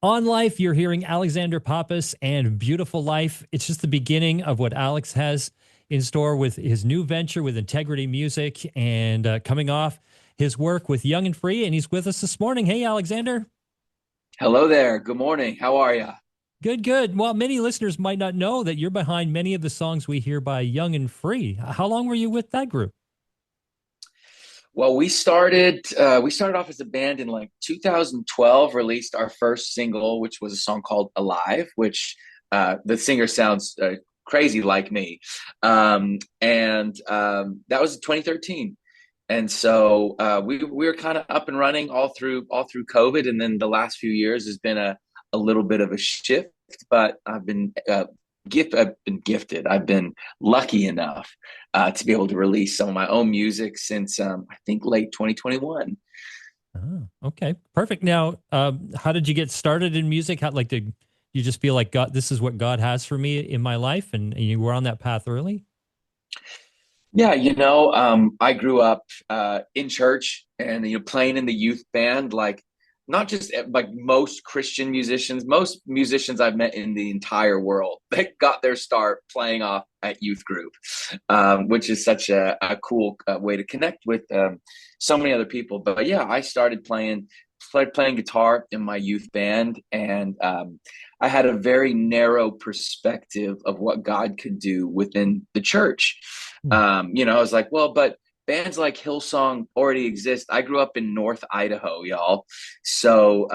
On Life, you're hearing Alexander Pappas and Beautiful Life. It's just the beginning of what Alex has in store with his new venture with Integrity Music and coming off his work with Young and Free. And he's with us this morning. Hey, Alexander. Hello there. Good morning. How are you? Good, good. Well, many listeners might not know that you're behind many of the songs we hear by Young and Free. How long were you with that group? Well, we started off as a band in like 2012, released our first single, which was a song called Alive, which the singer sounds crazy like me. And that was 2013. And so we were kind of up and running all through COVID, and then the last few years has been a little bit of a shift. But I've been gifted. I've been lucky enough to be able to release some of my own music since I think late 2021. Oh, okay, perfect. Now, how did you get started in music? How like did you just feel like God, this is what God has for me in my life, and you were on that path early? Yeah, I grew up in church and playing in the youth band, like not just like most musicians I've met in the entire world, they got their start playing off at youth group, which is such a cool way to connect with so many other people. But yeah, started playing guitar in my youth band, and I had a very narrow perspective of what God could do within the church. Hmm. I was like, well, but bands like Hillsong already exist. I grew up in North Idaho, y'all. So,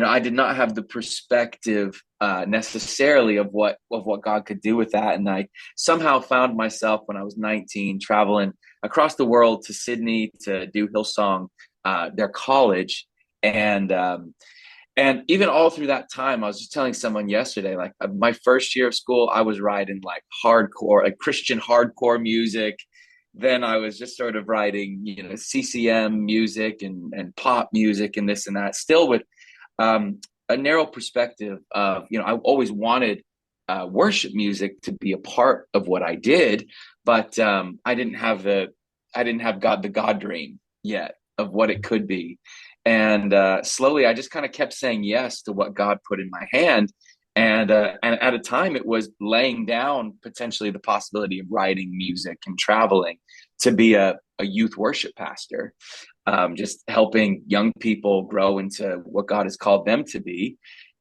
I did not have the perspective necessarily of what God could do with that. And I somehow found myself when I was 19 traveling across the world to Sydney to do Hillsong, their college. And and even all through that time, I was just telling someone yesterday, like my first year of school, I was writing like hardcore, like Christian hardcore music. Then I was just sort of writing, CCM music and pop music and this and that, still with a narrow perspective of, I always wanted worship music to be a part of what I did, but I didn't have the God dream yet of what it could be. And slowly, I just kind of kept saying yes to what God put in my hand. And at a time, it was laying down potentially the possibility of writing music and traveling to be a youth worship pastor, just helping young people grow into what God has called them to be.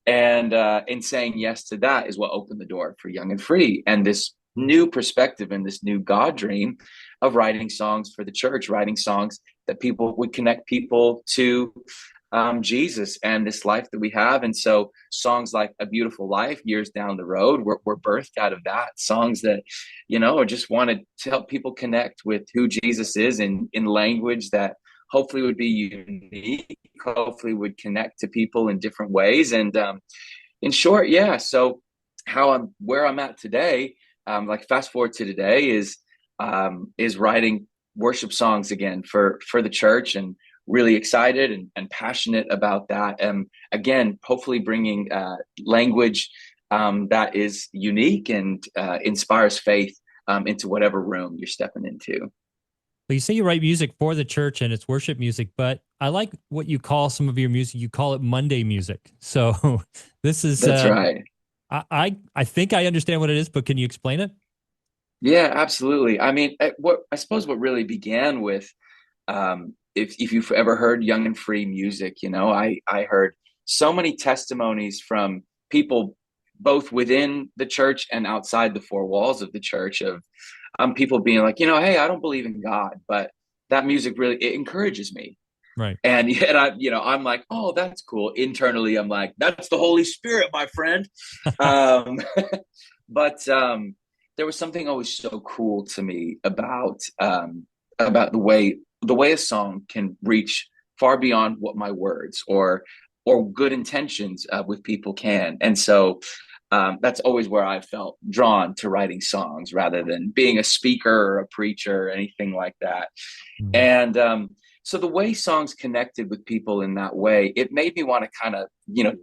And in saying yes to that is what opened the door for Young and Free and this new perspective and this new God dream of writing songs for the church, writing songs that people would connect people to Jesus and this life that we have. And so songs like A Beautiful Life years down the road were birthed out of that. Songs that, just wanted to help people connect with who Jesus is in language that hopefully would be unique, hopefully would connect to people in different ways. And in short, yeah. So where I'm at today, like fast forward to today is writing worship songs again for the church, and really excited and passionate about that. And again, hopefully bringing language that is unique and inspires faith into whatever room you're stepping into. Well, you say you write music for the church and it's worship music, but I like what you call some of your music. You call it Monday music. So this is That's right. I think I understand what it is, but can you explain it? Yeah, absolutely. I mean, what I suppose what really began with, if you've ever heard Young and Free music, I heard so many testimonies from people both within the church and outside the four walls of the church of people being like, hey, I don't believe in God, but that music really it encourages me. Right. And yet I'm like, oh, that's cool. Internally, I'm like, that's the Holy Spirit, my friend. Um, but there was something always so cool to me about the way a song can reach far beyond what my words or good intentions with people can. And so that's always where I felt drawn to writing songs rather than being a speaker or a preacher or anything like that. Mhm. And so the way songs connected with people in that way, it made me want to kind of,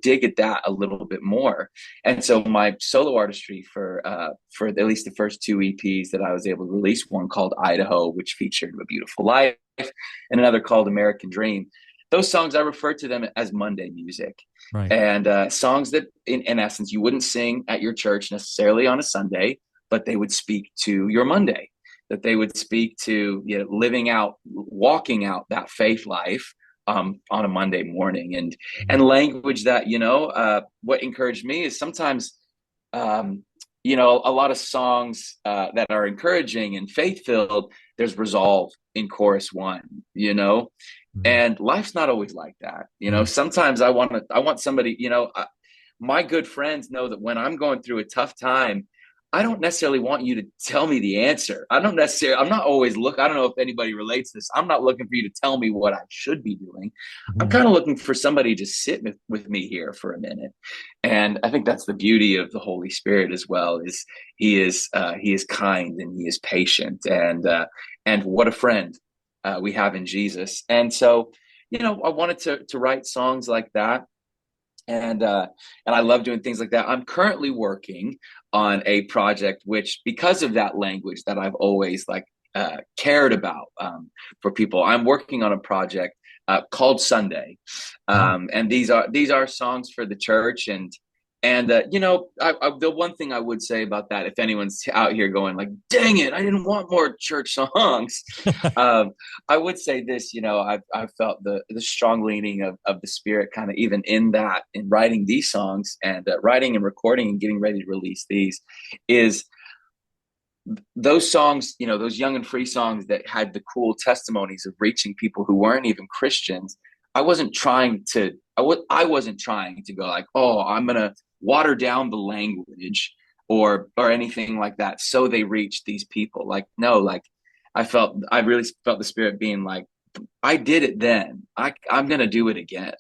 dig at that a little bit more. And so my solo artistry for at least the first two EPs that I was able to release, one called Idaho, which featured A Beautiful Life, and another called American Dream. those songs, I refer to them as Monday music. Right. And songs that, in essence, you wouldn't sing at your church necessarily on a Sunday, but they would speak to your Monday, that they would speak to, you know, living out, walking out that faith life on a Monday morning, Mhm. and language that, you know, what encouraged me is sometimes, you know, a lot of songs that are encouraging and faith filled, there's resolve in chorus one, you know, Mhm. and life's not always like that. You know, Right. sometimes I want somebody, you know, my good friends know that when I'm going through a tough time, I don't necessarily want you to tell me the answer. I'm not always I don't know if anybody relates to this. I'm not looking for you to tell me what I should be doing. I'm Mhm. kind of looking for somebody to sit with me here for a minute. And I think that's the beauty of the Holy Spirit as well, is he is kind and he is patient, and what a friend we have in Jesus. And so, you know, I wanted to write songs like that, and I love doing things like that. I'm currently working on a project which, because of that language that I've always like cared about, for people, I'm working on a project called Sunday, Wow. and these are songs for the church. And you know, the one thing I would say about that, if anyone's out here going like, "Dang it, I didn't want more church songs," um, I would say this. You know, I've felt the strong leaning of the Spirit, kind of even in that, in writing these songs, and writing and recording and getting ready to release these, is those songs, you know, those young and free songs that had the cool testimonies of reaching people who weren't even Christians. I wasn't trying to go like, oh, I'm gonna water down the language or anything like that so they reach these people. Like, no, like I really felt the Spirit being like, I did it then. I'm gonna do it again.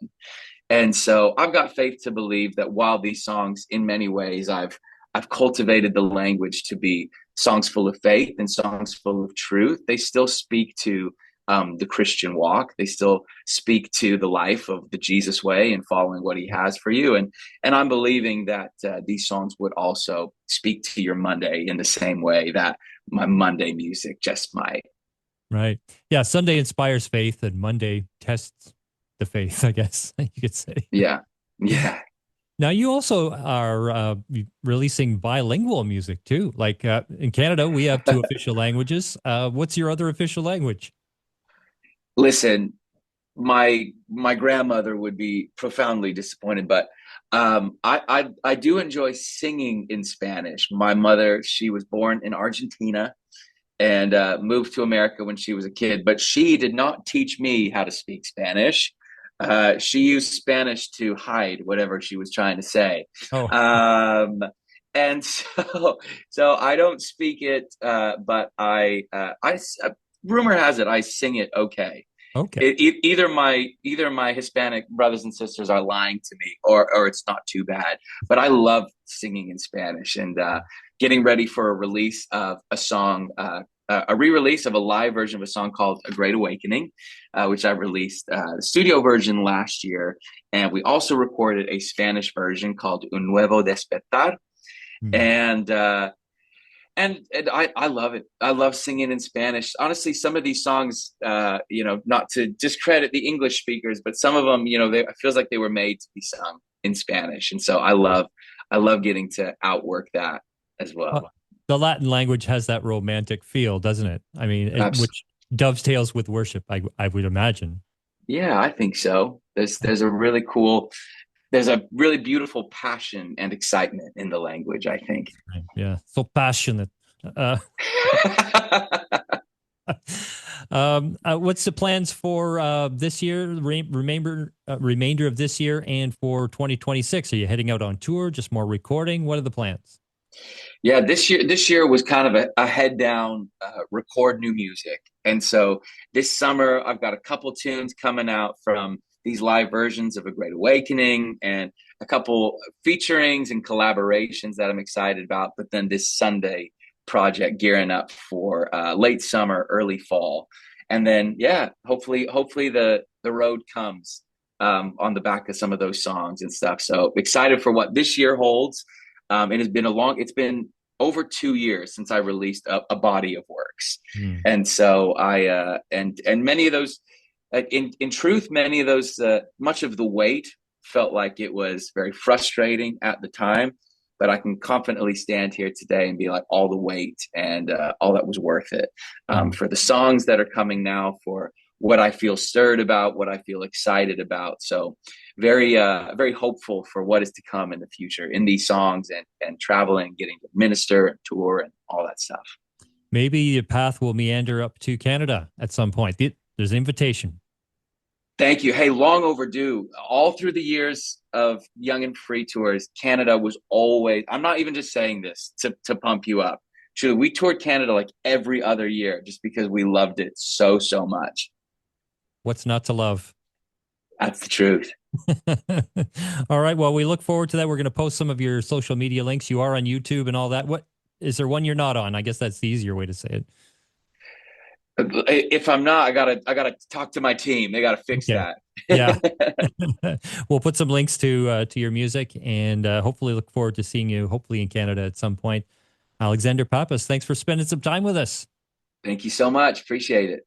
And so I've got faith to believe that while these songs, in many ways, I've cultivated the language to be songs full of faith and songs full of truth, they still speak to the Christian walk. They still speak to the life of the Jesus way and following what He has for you. And I'm believing that these songs would also speak to your Monday in the same way that my Monday music just might. Right. Yeah. Sunday inspires faith and Monday tests the faith, I guess you could say. Yeah, yeah. Now, you also are releasing bilingual music too. Like in Canada, we have two official languages. What's your other official language? Listen, my grandmother would be profoundly disappointed, but I do enjoy singing in Spanish. My mother, she was born in Argentina and moved to America when she was a kid, but she did not teach me how to speak Spanish. She used Spanish to hide whatever she was trying to say. Oh, Um, and so I don't speak it, but rumor has it I sing it okay. okay. Either my Hispanic brothers and sisters are lying to me, or it's not too bad. But I love singing in Spanish, and getting ready for a release of a song, a re-release of a live version of a song called "A Great Awakening," which I released the studio version last year, and we also recorded a Spanish version called "Un Nuevo Despertar," Hmm. and I love it. I love singing in Spanish. Honestly, some of these songs, you know, not to discredit the English speakers, but some of them, you know, it feels like they were made to be sung in Spanish, and so I love getting to outwork that as Uh, well. the Latin language has that romantic feel, doesn't it? I mean, Abs- which dovetails with worship, I would imagine. yeah, I think so. There's a really beautiful passion and excitement in the language, I think. Right. Yeah. So passionate. Uh, what's the plans for this year, remainder of this year, and for 2026? Are you heading out on tour? Just more recording? What are the plans? Yeah, this year was kind of a head down, record new music, and so this summer I've got a couple tunes coming out from these live versions of A Great Awakening, and a couple featurings and collaborations that I'm excited about. But then this Sunday project gearing up for late summer, early fall, and then yeah, hopefully the road comes on the back of some of those songs and stuff. So excited for what this year holds. It's been over 2 years since I released a body of works. Hmm. And so and many of those, In truth, many of those, much of the wait felt like it was very frustrating at the time. But I can confidently stand here today and be like, all the wait and all that was worth it, Mm. for the songs that are coming now, for what I feel stirred about, what I feel excited about. So very hopeful for what is to come in the future in these songs, and traveling, getting to minister and tour and all that stuff. Maybe the path will meander up to Canada at some point. There's an invitation. Thank you. Hey, long overdue. All through the years of Young and Free tours, Canada was always, I'm not even just saying this to pump you up. Truly, we toured Canada like every other year just because we loved it so much. What's not to love? That's the truth. All right. Well, we look forward to that. We're going to post some of your social media links. You are on YouTube and all that. What is there one you're not on? I guess that's the easier way to say it. If I'm not, I gotta talk to my team. They gotta fix Okay. that. Yeah. We'll put some links to your music and hopefully look forward to seeing you hopefully in Canada at some point. Alexander Pappas, thanks for spending some time with us. Thank you so much. Appreciate it.